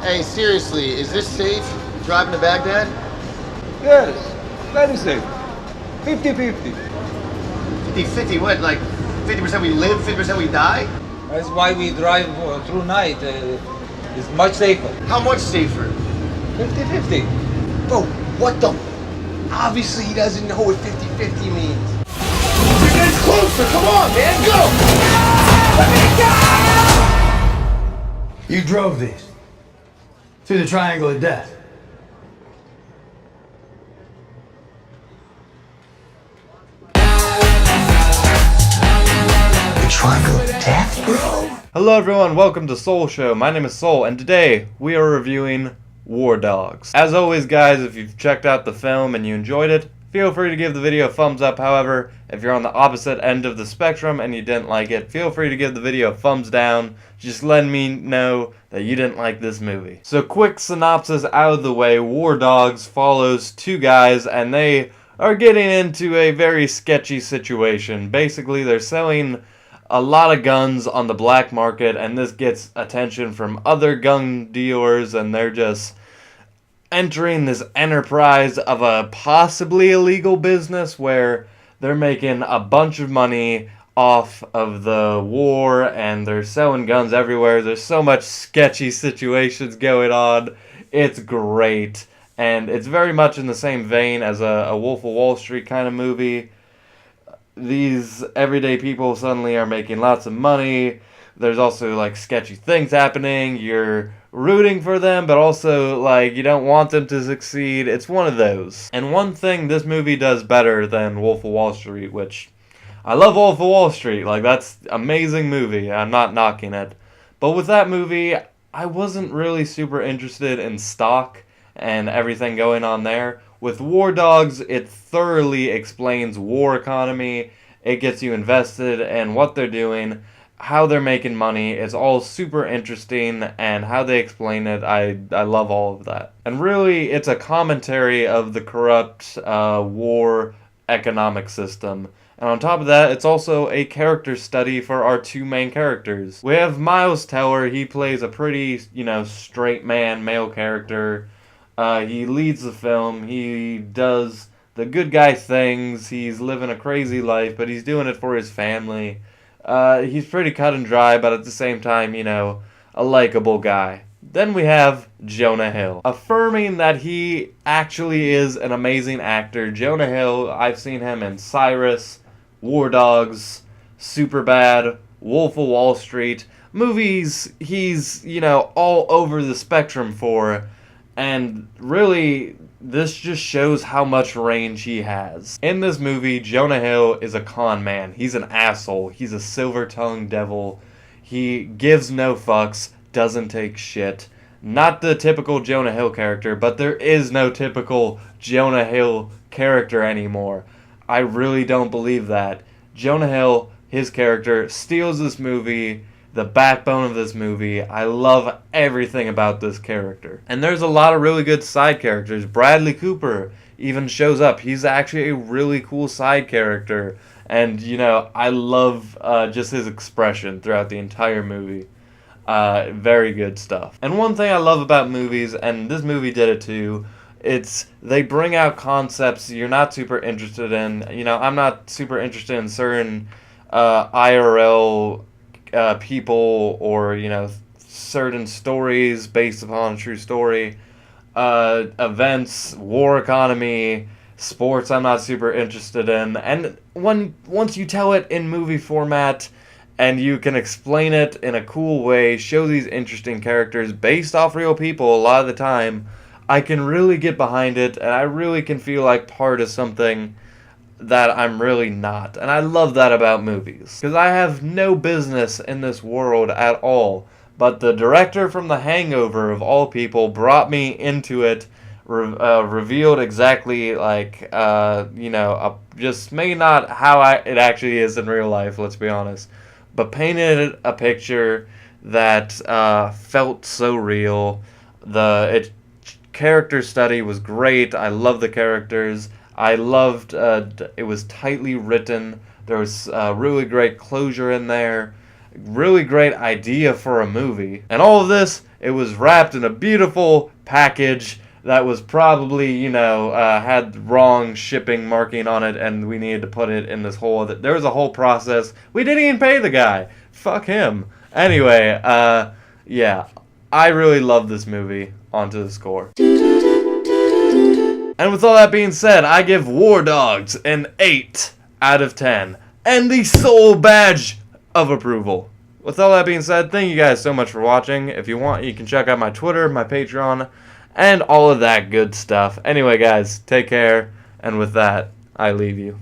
Hey, seriously, is this safe, driving to Baghdad? Yes, very safe. 50-50. 50-50, what, like 50% we live, 50% we die? That's why we drive through night. It's much safer. How much safer? 50-50. Bro, what the? Obviously he doesn't know what 50-50 means. We're getting closer, come on, man, go! Let me go! You drove these through the Triangle of Death. The Triangle of Death, bro? Hello everyone, welcome to Solshow. My name is Sol, and today we are reviewing War Dogs. As always guys, if you've checked out the film and you enjoyed it, feel free to give the video a thumbs up. However, if you're on the opposite end of the spectrum and you didn't like it, feel free to give the video a thumbs down. Just letting me know that you didn't like this movie. So quick synopsis out of the way, War Dogs follows two guys and they are getting into a very sketchy situation. Basically, they're selling a lot of guns on the black market, and this gets attention from other gun dealers, and they're just entering this enterprise of a possibly illegal business where they're making a bunch of money off of the war, and they're selling guns everywhere. There's so much sketchy situations going on. It's great, and it's very much in the same vein as a Wolf of Wall Street kind of movie. These everyday people suddenly are making lots of money. There's also like sketchy things happening. You're rooting for them, but also like you don't want them to succeed. It's one of those. And one thing this movie does better than Wolf of Wall Street, which I love Wolf of Wall Street. Like, that's an amazing movie. I'm not knocking it. But with that movie, I wasn't really super interested in stock and everything going on there. With War Dogs, it thoroughly explains war economy. It gets you invested in what they're doing, how they're making money. It's all super interesting, and how they explain it, I love all of that. And really, it's a commentary of the corrupt war economic system. And on top of that, it's also a character study for our two main characters. We have Miles Teller. He plays a pretty, straight man, male character. He leads the film. He does the good guy things. He's living a crazy life, but he's doing it for his family. He's pretty cut and dry, but at the same time, a likable guy. Then we have Jonah Hill, affirming that he actually is an amazing actor. Jonah Hill, I've seen him in Cyrus, War Dogs, Superbad, Wolf of Wall Street. Movies he's, all over the spectrum for. And really, this just shows how much range he has. In this movie, Jonah Hill is a con man. He's an asshole. He's a silver-tongued devil. He gives no fucks, doesn't take shit. Not the typical Jonah Hill character, but there is no typical Jonah Hill character anymore. I really don't believe that. Jonah Hill, his character, steals this movie, the backbone of this movie. I love everything about this character. And there's a lot of really good side characters. Bradley Cooper even shows up. He's actually a really cool side character. And, I love just his expression throughout the entire movie. Very good stuff. And one thing I love about movies, and this movie did it too, it's they bring out concepts you're not super interested in. I'm not super interested in certain IRL people or certain stories based upon a true story, events, war economy, sports I'm not super interested in. And once you tell it in movie format and you can explain it in a cool way, show these interesting characters based off real people a lot of the time, I can really get behind it, and I really can feel like part of something that I'm really not. And I love that about movies, because I have no business in this world at all. But the director from The Hangover, of all people, brought me into it, revealed exactly, just maybe not how it actually is in real life, let's be honest, but painted a picture that felt so real. Character study was great. I love the characters. I loved it was tightly written. There was really great closure in there. Really great idea for a movie. And all of this It was wrapped in a beautiful package that was probably, you know, had the wrong shipping marking on it, and we needed to put it in this whole other... There was a whole process. We didn't even pay the guy. Fuck him. Anyway, yeah. I really love this movie. On to the score. And with all that being said, I give War Dogs an 8 out of 10. And the sole badge of approval. With all that being said, thank you guys so much for watching. If you want, you can check out my Twitter, my Patreon, and all of that good stuff. Anyway, guys, take care. And with that, I leave you.